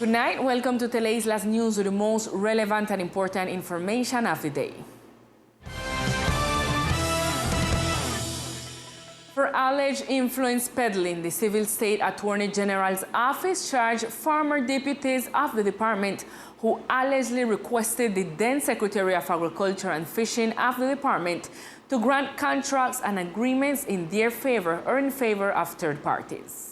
Good night. Welcome to Teleislas News with the most relevant and important information of the day. For alleged influence peddling, the Civil State Attorney General's office charged former deputies of the department who allegedly requested the then Secretary of Agriculture and Fishing of the department to grant contracts and agreements in their favor or in favor of third parties.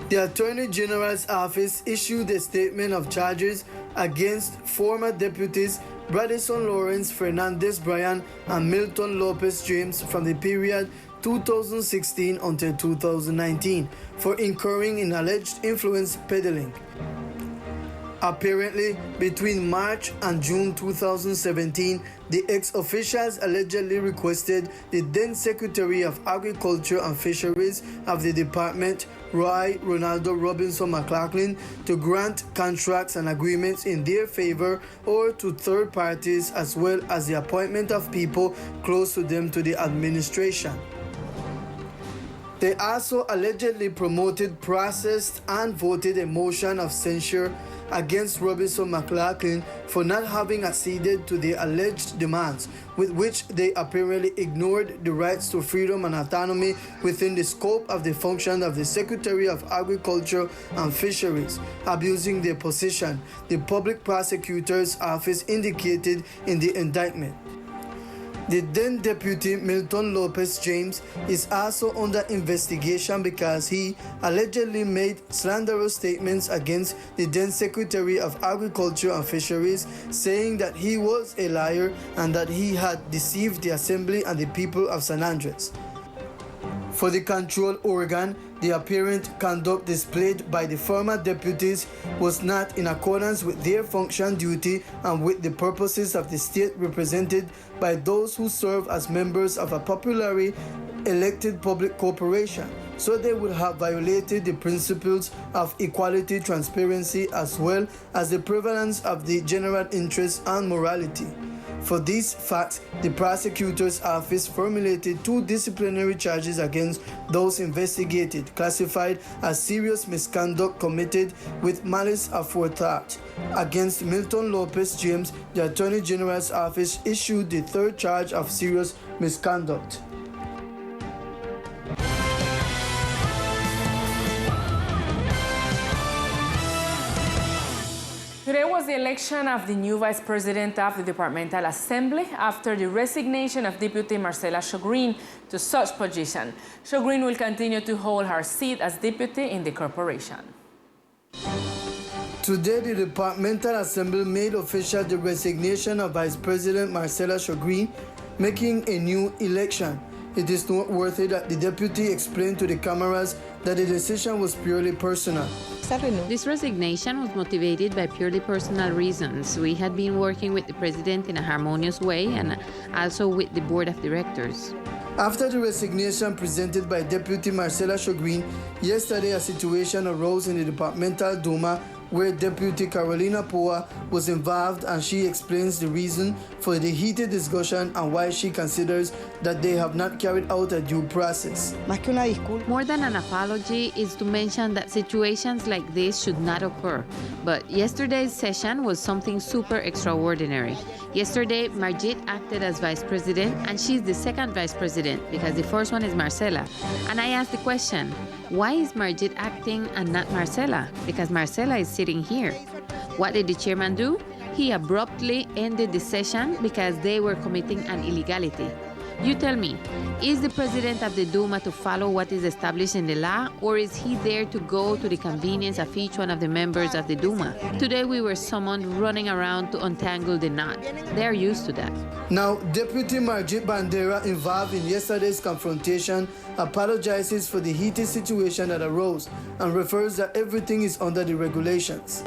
The Attorney General's office issued a statement of charges against former deputies Bradison Lawrence, Fernandez Bryan, and Milton Lopez James from the period 2016 until 2019 for incurring in alleged influence peddling. Apparently, between March and June 2017, the ex-officials allegedly requested the then Secretary of Agriculture and Fisheries of the department, Roy Ronaldo Robinson McLaughlin, to grant contracts and agreements in their favor or to third parties, as well as the appointment of people close to them to the administration. They also allegedly promoted, processed, and voted a motion of censure against Robinson McLaughlin for not having acceded to the alleged demands, with which they apparently ignored the rights to freedom and autonomy within the scope of the function of the Secretary of Agriculture and Fisheries, abusing their position, the public prosecutor's office indicated in the indictment. The then Deputy Milton Lopez James is also under investigation because he allegedly made slanderous statements against the then Secretary of Agriculture and Fisheries, saying that he was a liar and that he had deceived the Assembly and the people of San Andres. For the control organ, the apparent conduct displayed by the former deputies was not in accordance with their function, duty, and with the purposes of the state represented by those who serve as members of a popularly elected public corporation, so they would have violated the principles of equality, transparency, as well as the prevalence of the general interest and morality. For these facts, the prosecutor's office formulated 2 disciplinary charges against those investigated, classified as serious misconduct committed with malice aforethought. Against Milton Lopez James, the Attorney General's office issued the 3rd charge of serious misconduct. Today was the election of the new Vice President of the Departmental Assembly after the resignation of Deputy Marcela Shogreen to such position. Shogreen will continue to hold her seat as Deputy in the corporation. Today, the Departmental Assembly made official the resignation of Vice President Marcela Shogreen, making a new election. It is noteworthy that the deputy explained to the cameras that the decision was purely personal. This resignation was motivated by purely personal reasons. We had been working with the president in a harmonious way and also with the board of directors. After the resignation presented by Deputy Marcela Shogreen, yesterday a situation arose in the Departmental Duma where Deputy Carolina Poa was involved, and she explains the reason for the heated discussion and why she considers that they have not carried out a due process. More than an apology is to mention that situations like this should not occur. But yesterday's session was something super extraordinary. Yesterday, Margit acted as vice president, and she's the second vice president because the first one is Marcela. And I asked the question, why is Margit acting and not Marcela? Because Marcela is sitting here. What did the chairman do? He abruptly ended the session because they were committing an illegality. You tell me, is the president of the Duma to follow what is established in the law, or is he there to go to the convenience of each one of the members of the Duma? Today we were summoned running around to untangle the knot. They're used to that. Now, Deputy Margit Bandera, involved in yesterday's confrontation, apologizes for the heated situation that arose and refers that everything is under the regulations.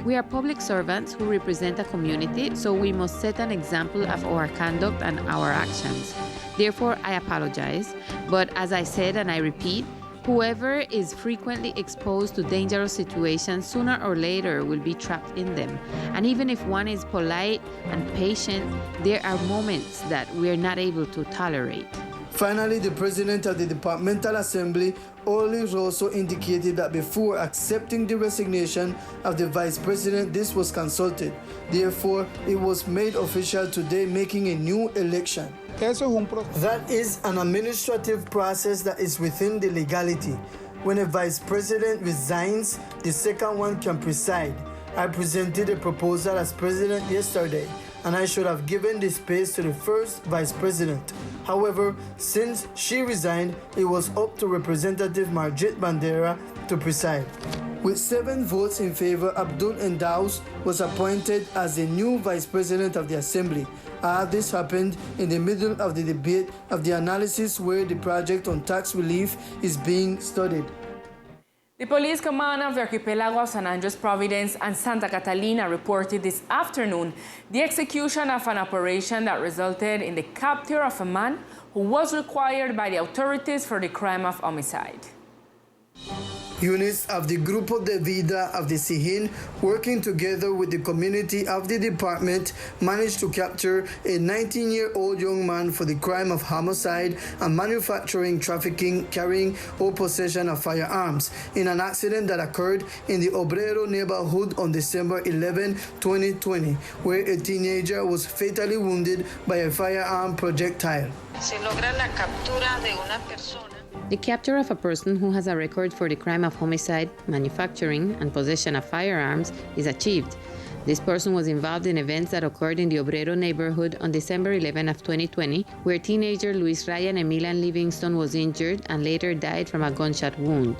We are public servants who represent a community, so we must set an example of our conduct and our actions. Therefore, I apologize, but as I said and I repeat, whoever is frequently exposed to dangerous situations sooner or later will be trapped in them. And even if one is polite and patient, there are moments that we are not able to tolerate. Finally, the president of the Departmental Assembly, Orly, also indicated that before accepting the resignation of the vice president, this was consulted. Therefore, it was made official today, making a new election. That is an administrative process that is within the legality. When a vice president resigns, the second one can preside. I presented a proposal as president yesterday, and I should have given the space to the first vice president. However, since she resigned, it was up to Representative Margit Bandera to preside. With 7 votes in favor, Abdul Endaus was appointed as the new vice president of the Assembly. This happened in the middle of the debate of the analysis where the project on tax relief is being studied. The police command of the archipelago of San Andres, Providence, and Santa Catalina reported this afternoon the execution of an operation that resulted in the capture of a man who was required by the authorities for the crime of homicide. Units of the Grupo de Vida of the Sihin, working together with the community of the department, managed to capture a 19-year-old young man for the crime of homicide and manufacturing, trafficking, carrying, or possession of firearms in an accident that occurred in the Obrero neighborhood on December 11, 2020, where a teenager was fatally wounded by a firearm projectile. Se logra la captura de una persona. The capture of a person who has a record for the crime of homicide, manufacturing, and possession of firearms is achieved. This person was involved in events that occurred in the Obrero neighborhood on December 11 of 2020, where teenager Luis Ryan Emilian Livingston was injured and later died from a gunshot wound.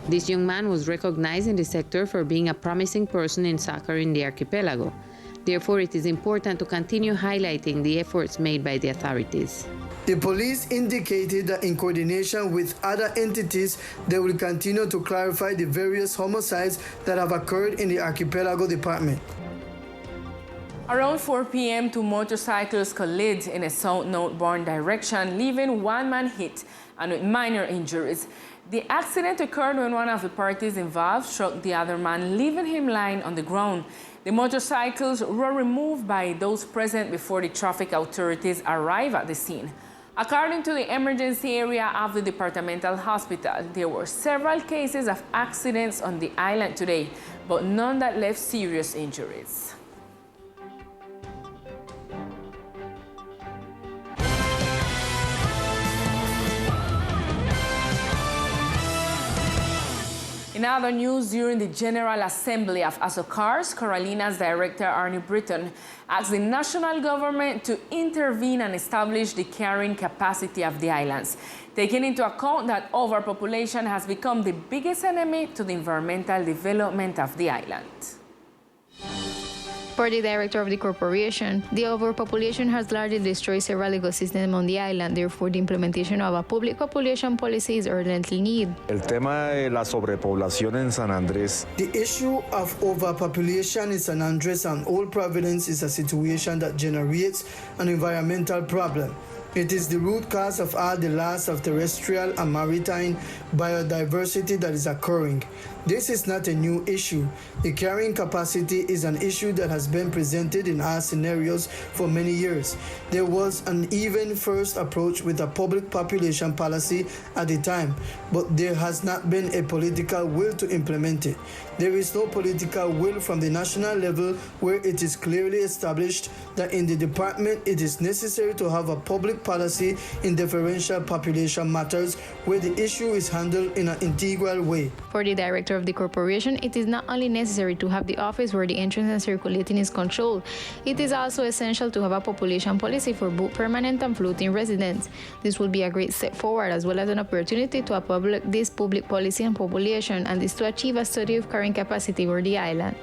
This young man was recognized in the sector for being a promising person in soccer in the archipelago. Therefore, it is important to continue highlighting the efforts made by the authorities. The police indicated that in coordination with other entities, they will continue to clarify the various homicides that have occurred in the Archipelago Department. Around 4 p.m., 2 motorcycles collided in a south-northbound direction, leaving one man hit and with minor injuries. The accident occurred when one of the parties involved struck the other man, leaving him lying on the ground. The motorcycles were removed by those present before the traffic authorities arrived at the scene. According to the emergency area of the departmental hospital, there were several cases of accidents on the island today, but none that left serious injuries. In other news, during the General Assembly of ASOCARS, Carolina's director Arnie Britton asked the national government to intervene and establish the carrying capacity of the islands, taking into account that overpopulation has become the biggest enemy to the environmental development of the island. For the director of the corporation, the overpopulation has largely destroyed several ecosystems on the island. Therefore, the implementation of a public population policy is urgently needed. El tema de la sobrepoblación en San Andrés. The issue of overpopulation in San Andres and all Providence is a situation that generates an environmental problem. It is the root cause of all the loss of terrestrial and maritime biodiversity that is occurring. This is not a new issue. The carrying capacity is an issue that has been presented in our scenarios for many years. There was an even first approach with a public population policy at the time, but there has not been a political will to implement it. There is no political will from the national level where it is clearly established that in the department it is necessary to have a public policy in differential population matters where the issue is handled in an integral way. For the director of the corporation, it is not only necessary to have the office where the entrance and circulating is controlled, it is also essential to have a population policy for both permanent and floating residents. This will be a great step forward as well as an opportunity to public this public policy and population, and this to achieve a study of carrying capacity for the island.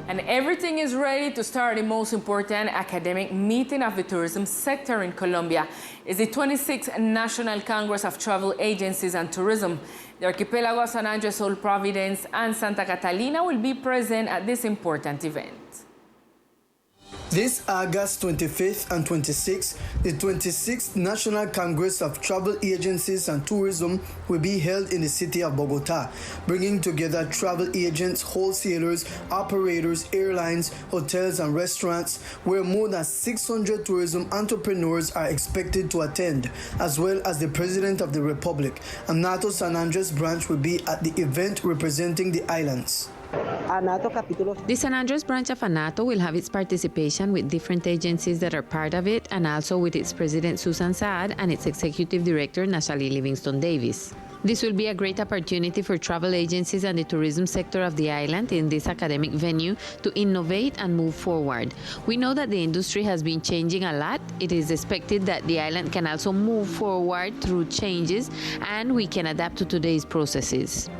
And everything is ready to start the most important academic meeting of the tourism sector in Colombia. It's the 26th National Congress of Travel Agencies and Tourism. The archipelago of San Andres, Old Providence, and Santa Catalina will be present at this important event. This August 25th and 26th, the 26th National Congress of Travel Agencies and Tourism will be held in the city of Bogota, bringing together travel agents, wholesalers, operators, airlines, hotels, and restaurants, where more than 600 tourism entrepreneurs are expected to attend, as well as the President of the Republic. ANATO San Andres branch will be at the event representing the islands. The San Andres branch of ANATO will have its participation with different agencies that are part of it, and also with its president Susan Saad and its executive director Natalie Livingston Davis. This will be a great opportunity for travel agencies and the tourism sector of the island in this academic venue to innovate and move forward. We know that the industry has been changing a lot. It is expected that the island can also move forward through changes, and we can adapt to today's processes.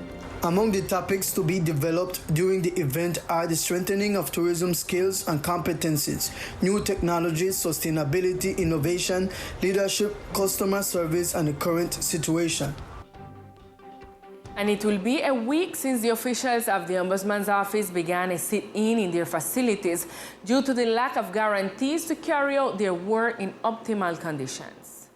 Among the topics to be developed during the event are the strengthening of tourism skills and competencies, new technologies, sustainability, innovation, leadership, customer service, and the current situation. And it will be a week since the officials of the Ombudsman's office began a sit-in in their facilities due to the lack of guarantees to carry out their work in optimal conditions.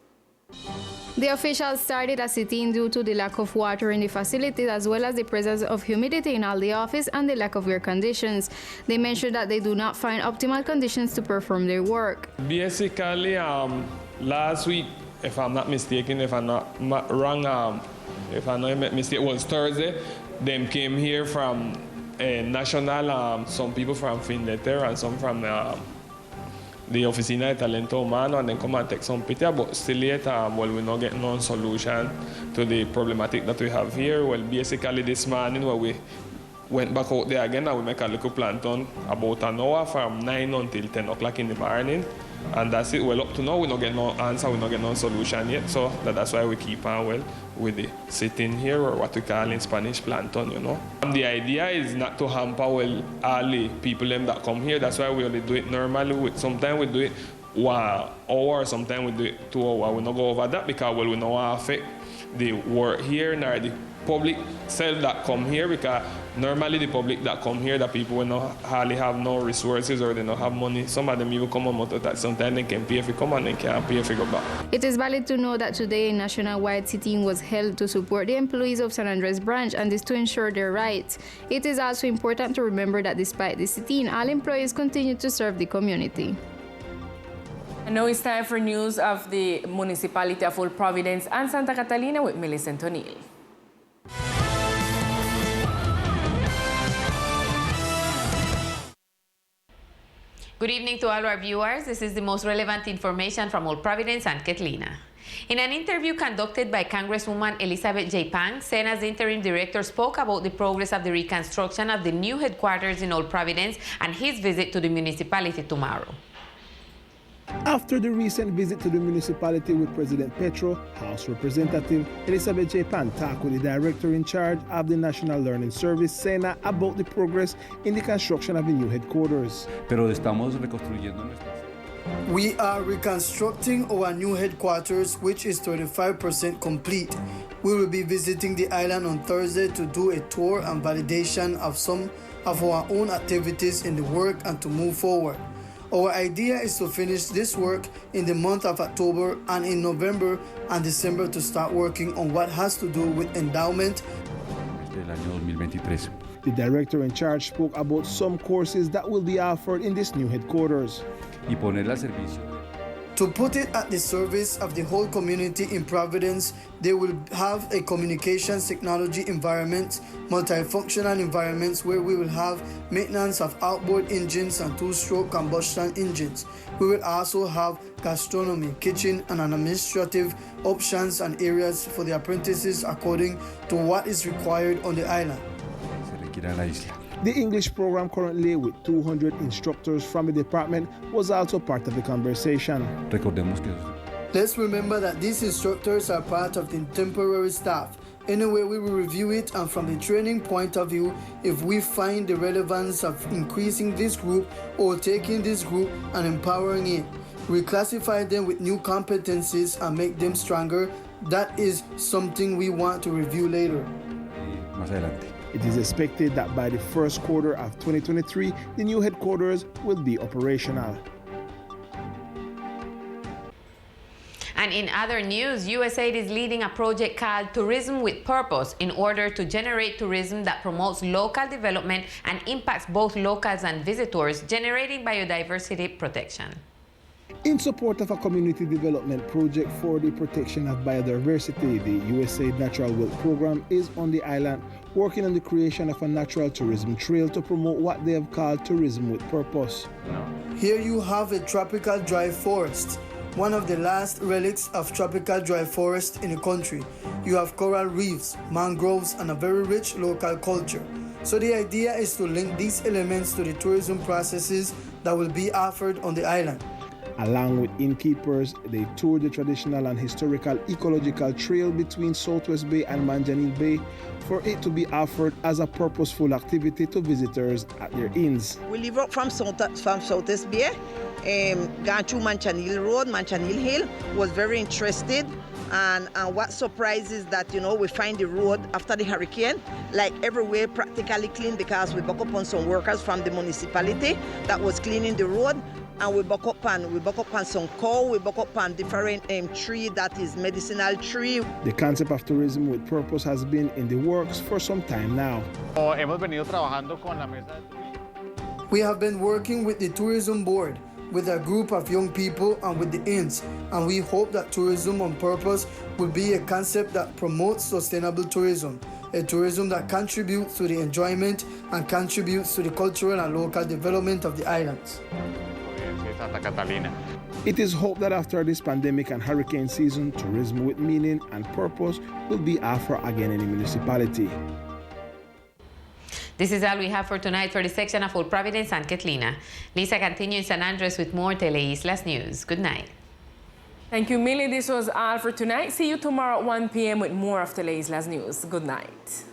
The officials started a sit-in due to the lack of water in the facilities, as well as the presence of humidity in all the office and the lack of air conditions. They mentioned that they do not find optimal conditions to perform their work. Basically, last week, if I'm not mistaken, if I'm not wrong, if I'm not mistaken, it was Thursday, them came here from National, some people from Finleter and some from the Oficina de Talento Humano, and then come and take some picture, but still yet, well, we're not getting no solution to the problematic that we have here. Well, basically this morning, when we went back out there again, and we make a little planton about an hour from 9 until 10 o'clock in the morning, and that's it. Well, up to now, we not get no answer, we not get no solution yet, so that's why we keep on, well, with the sitting here, or what we call in Spanish planton, you know. The idea is not to hamper, well, all the people that come here. That's why we only do it normally. Sometimes we do it 1 hour, sometimes we do it 2 hours. We not go over that because, well, we don't want to affect the work here, nor the public self that come here, because normally the public that come here, the people will not hardly have no resources or they don't have money. Some of them even come on motor tax. Sometimes they can pay if you come and they can't pay if you go back. It is valid to know that today a nationwide sit-in was held to support the employees of San Andres branch, and this to ensure their rights. It is also important to remember that despite the sit-in, all employees continue to serve the community. And now it's time for news of the municipality of Old Providence and Santa Catalina with Millicent O'Neill. Good evening to all our viewers. This is the most relevant information from Old Providence and Catalina. In an interview conducted by Congresswoman Elizabeth J. Pang, Sena's interim director spoke about the progress of the reconstruction of the new headquarters in Old Providence and his visit to the municipality tomorrow. After the recent visit to the municipality with President Petro, House Representative Elizabeth J. Pan talked with the director in charge of the National Learning Service, SENA, about the progress in the construction of the new headquarters. We are reconstructing our new headquarters, which is 35% complete. We will be visiting the island on Thursday to do a tour and validation of some of our own activities in the work and to move forward. Our idea is to finish this work in the month of October, and in November and December to start working on what has to do with endowment. The director in charge spoke about some courses that will be offered in this new headquarters. To put it at the service of the whole community in Providence, they will have a communications technology environment, multifunctional environments where we will have maintenance of outboard engines and two-stroke combustion engines. We will also have gastronomy, kitchen, and administrative options and areas for the apprentices according to what is required on the island. The English program, currently with 200 instructors from the department, was also part of the conversation. Let's remember that these instructors are part of the temporary staff. Anyway, we will review it, and from the training point of view, if we find the relevance of increasing this group or taking this group and empowering it, we classify them with new competencies and make them stronger. That is something we want to review later. It is expected that by the first quarter of 2023, the new headquarters will be operational. And in other news, USAID is leading a project called Tourism with Purpose in order to generate tourism that promotes local development and impacts both locals and visitors, generating biodiversity protection. In support of a community development project for the protection of biodiversity, the USAID Natural Wealth Program is on the island working on the creation of a natural tourism trail to promote what they have called Tourism with Purpose. Here you have a tropical dry forest, one of the last relics of tropical dry forest in the country. You have coral reefs, mangroves, and a very rich local culture. So the idea is to link these elements to the tourism processes that will be offered on the island. Along with innkeepers, they toured the traditional and historical ecological trail between Southwest Bay and Manjanil Bay for it to be offered as a purposeful activity to visitors at their inns. We live up from Southwest Bay, gone through Manjanil Road, Manjanil Hill, was very interested. And what surprises that, we find the road after the hurricane, like everywhere practically clean because we buck up on some workers from the municipality that was cleaning the road. And we buck up on some cow, we buck up on different tree that is medicinal tree. The concept of tourism with purpose has been in the works for some time now. We have been working with the tourism board, with a group of young people and with the inns, and we hope that tourism on purpose will be a concept that promotes sustainable tourism, a tourism that contributes to the enjoyment and contributes to the cultural and local development of the islands. It is hoped that after this pandemic and hurricane season, tourism with meaning and purpose will be offered again in the municipality. This is all we have for tonight for the section of Old Providence and Catlina. Lisa continues in San Andres with more Teleislas news. Good night. Thank you, Millie. This was all for tonight. See you tomorrow at 1 p.m. with more of Teleislas news. Good night.